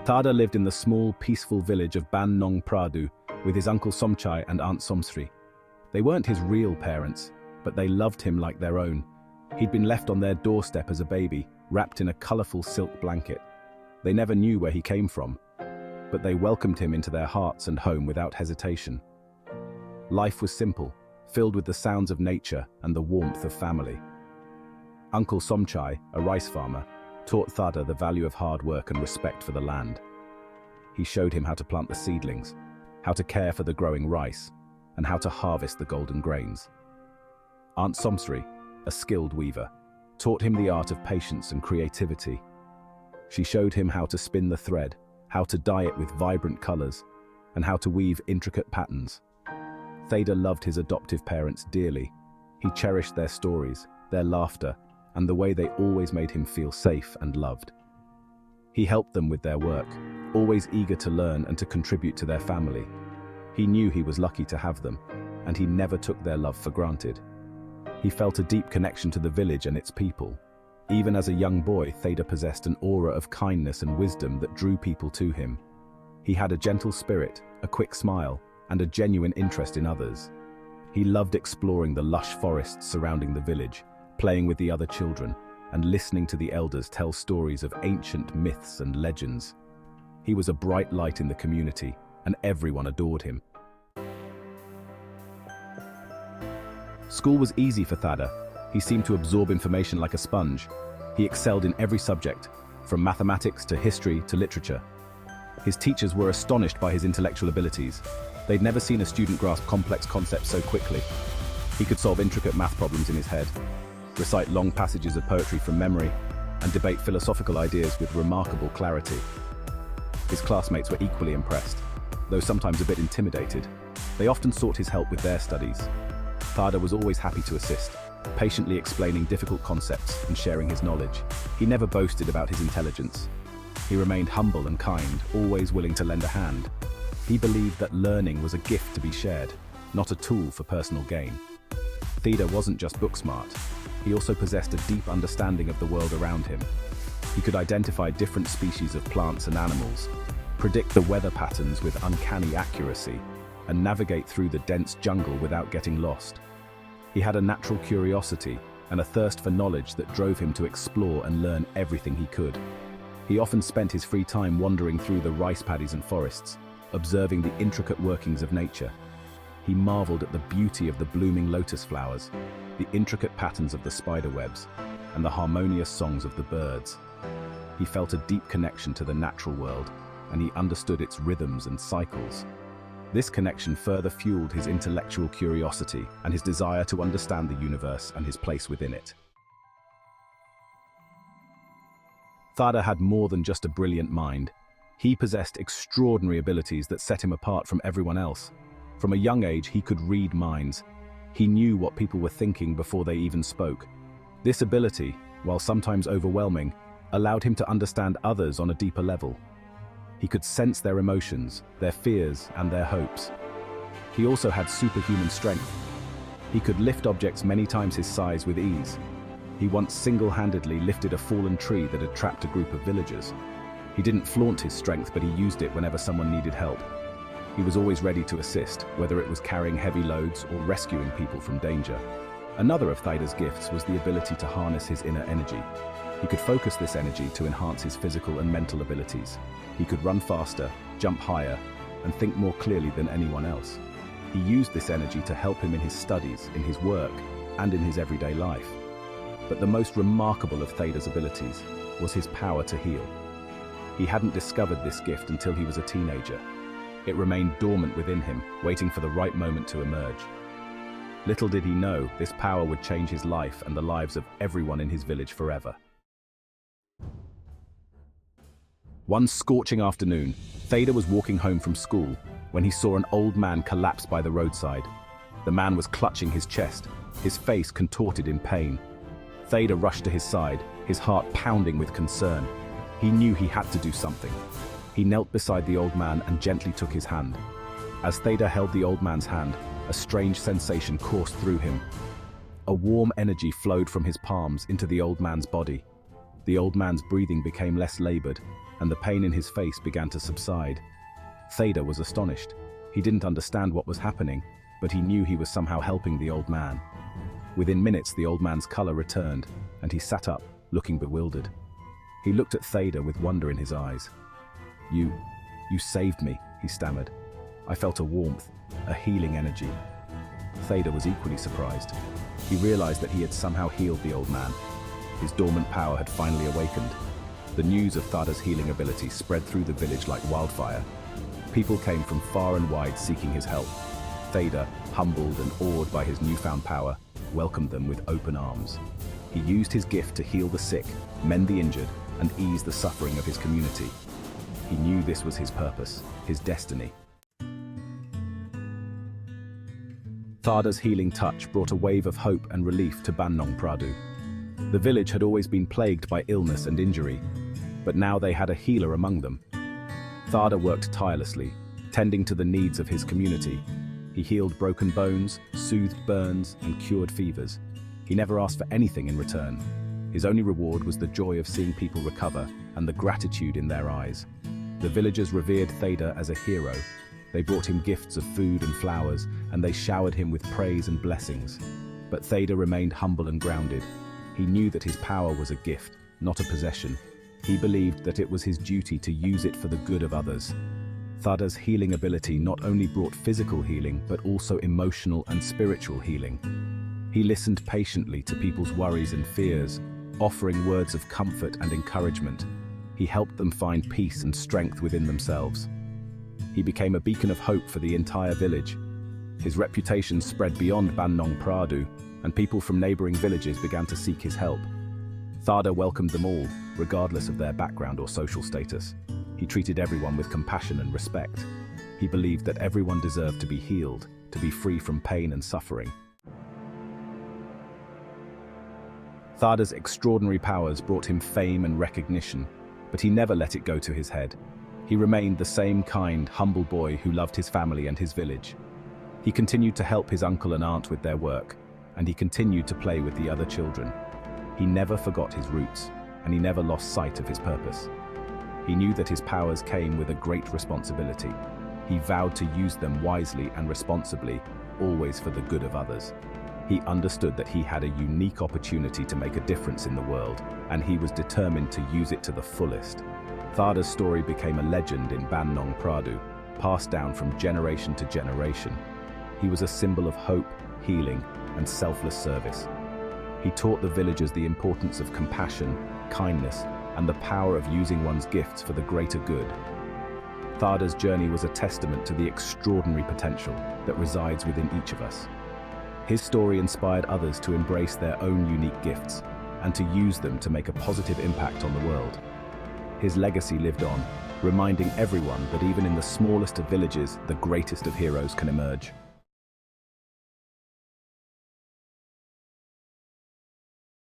Thada lived in the small, peaceful village of Ban Nong Pradu with his uncle Somchai and aunt Somsri. They weren't his real parents, but they loved him like their own. He'd been left on their doorstep as a baby, wrapped in a colorful silk blanket. They never knew where he came from, but they welcomed him into their hearts and home without hesitation. Life was simple, filled with the sounds of nature and the warmth of family. Uncle Somchai, a rice farmer, taught Thada the value of hard work and respect for the land. He showed him how to plant the seedlings, how to care for the growing rice, and how to harvest the golden grains. Aunt Somsri, a skilled weaver, taught him the art of patience and creativity. She showed him how to spin the thread, how to dye it with vibrant colors, and how to weave intricate patterns. Thada loved his adoptive parents dearly. He cherished their stories, their laughter, and the way they always made him feel safe and loved. He helped them with their work, always eager to learn and to contribute to their family. He knew he was lucky to have them, and he never took their love for granted. He felt a deep connection to the village and its people. Even as a young boy, Thada possessed an aura of kindness and wisdom that drew people to him. He had a gentle spirit, a quick smile, and a genuine interest in others. He loved exploring the lush forests surrounding the village, playing with the other children, and listening to the elders tell stories of ancient myths and legends. He was a bright light in the community, and everyone adored him. School was easy for Thada. He seemed to absorb information like a sponge. He excelled in every subject, from mathematics to history to literature. His teachers were astonished by his intellectual abilities. They'd never seen a student grasp complex concepts so quickly. He could solve intricate math problems in his head, recite long passages of poetry from memory, and debate philosophical ideas with remarkable clarity. His classmates were equally impressed, though sometimes a bit intimidated. They often sought his help with their studies. Thada was always happy to assist, patiently explaining difficult concepts and sharing his knowledge. He never boasted about his intelligence. He remained humble and kind, always willing to lend a hand. He believed that learning was a gift to be shared, not a tool for personal gain. Thada wasn't just book smart. He also possessed a deep understanding of the world around him. He could identify different species of plants and animals, predict the weather patterns with uncanny accuracy, and navigate through the dense jungle without getting lost. He had a natural curiosity and a thirst for knowledge that drove him to explore and learn everything he could. He often spent his free time wandering through the rice paddies and forests, observing the intricate workings of nature. He marveled at the beauty of the blooming lotus flowers, the intricate patterns of the spider webs, and the harmonious songs of the birds. He felt a deep connection to the natural world, and he understood its rhythms and cycles. This connection further fueled his intellectual curiosity and his desire to understand the universe and his place within it. Thada had more than just a brilliant mind. He possessed extraordinary abilities that set him apart from everyone else. From a young age, he could read minds. He knew what people were thinking before they even spoke. This ability, while sometimes overwhelming, allowed him to understand others on a deeper level. He could sense their emotions, their fears, and their hopes. He also had superhuman strength. He could lift objects many times his size with ease. He once single-handedly lifted a fallen tree that had trapped a group of villagers. He didn't flaunt his strength, but he used it whenever someone needed help. He was always ready to assist, whether it was carrying heavy loads or rescuing people from danger. Another of Thada's gifts was the ability to harness his inner energy. He could focus this energy to enhance his physical and mental abilities. He could run faster, jump higher, and think more clearly than anyone else. He used this energy to help him in his studies, in his work, and in his everyday life. But the most remarkable of Thada's abilities was his power to heal. He hadn't discovered this gift until he was a teenager. It remained dormant within him, waiting for the right moment to emerge. Little did he know, this power would change his life and the lives of everyone in his village forever. One scorching afternoon, Thada was walking home from school when he saw an old man collapse by the roadside. The man was clutching his chest, his face contorted in pain. Thada rushed to his side, his heart pounding with concern. He knew he had to do something. He knelt beside the old man and gently took his hand. As Thada held the old man's hand, a strange sensation coursed through him. A warm energy flowed from his palms into the old man's body. The old man's breathing became less labored, and the pain in his face began to subside. Thada was astonished. He didn't understand what was happening, but he knew he was somehow helping the old man. Within minutes, the old man's color returned, and he sat up, looking bewildered. He looked at Thada with wonder in his eyes. You saved me," he stammered. "I felt a warmth, a healing energy." Thada was equally surprised. He realized that he had somehow healed the old man. His dormant power had finally awakened. The news of Thada's healing ability spread through the village like wildfire. People came from far and wide seeking his help. Thada, humbled and awed by his newfound power, welcomed them with open arms. He used his gift to heal the sick, mend the injured, and ease the suffering of his community. He knew this was his purpose, his destiny. Thada's healing touch brought a wave of hope and relief to Bannong Pradu. The village had always been plagued by illness and injury, but now they had a healer among them. Thada worked tirelessly, tending to the needs of his community. He healed broken bones, soothed burns, and cured fevers. He never asked for anything in return. His only reward was the joy of seeing people recover and the gratitude in their eyes. The villagers revered Thada as a hero. They brought him gifts of food and flowers, and they showered him with praise and blessings. But Thada remained humble and grounded. He knew that his power was a gift, not a possession. He believed that it was his duty to use it for the good of others. Thada's healing ability not only brought physical healing, but also emotional and spiritual healing. He listened patiently to people's worries and fears, offering words of comfort and encouragement. He helped them find peace and strength within themselves. He became a beacon of hope for the entire village. His reputation spread beyond Bannong Pradu, and people from neighboring villages began to seek his help. Thada welcomed them all, regardless of their background or social status. He treated everyone with compassion and respect. He believed that everyone deserved to be healed, to be free from pain and suffering. Thada's extraordinary powers brought him fame and recognition, but he never let it go to his head. He remained the same kind, humble boy who loved his family and his village. He continued to help his uncle and aunt with their work, and he continued to play with the other children. He never forgot his roots, and he never lost sight of his purpose. He knew that his powers came with a great responsibility. He vowed to use them wisely and responsibly, always for the good of others. He understood that he had a unique opportunity to make a difference in the world, and he was determined to use it to the fullest. Thada's story became a legend in Bannong Pradu, passed down from generation to generation. He was a symbol of hope, healing, and selfless service. He taught the villagers the importance of compassion, kindness, and the power of using one's gifts for the greater good. Thada's journey was a testament to the extraordinary potential that resides within each of us. His story inspired others to embrace their own unique gifts and to use them to make a positive impact on the world. His legacy lived on, reminding everyone that even in the smallest of villages, the greatest of heroes can emerge.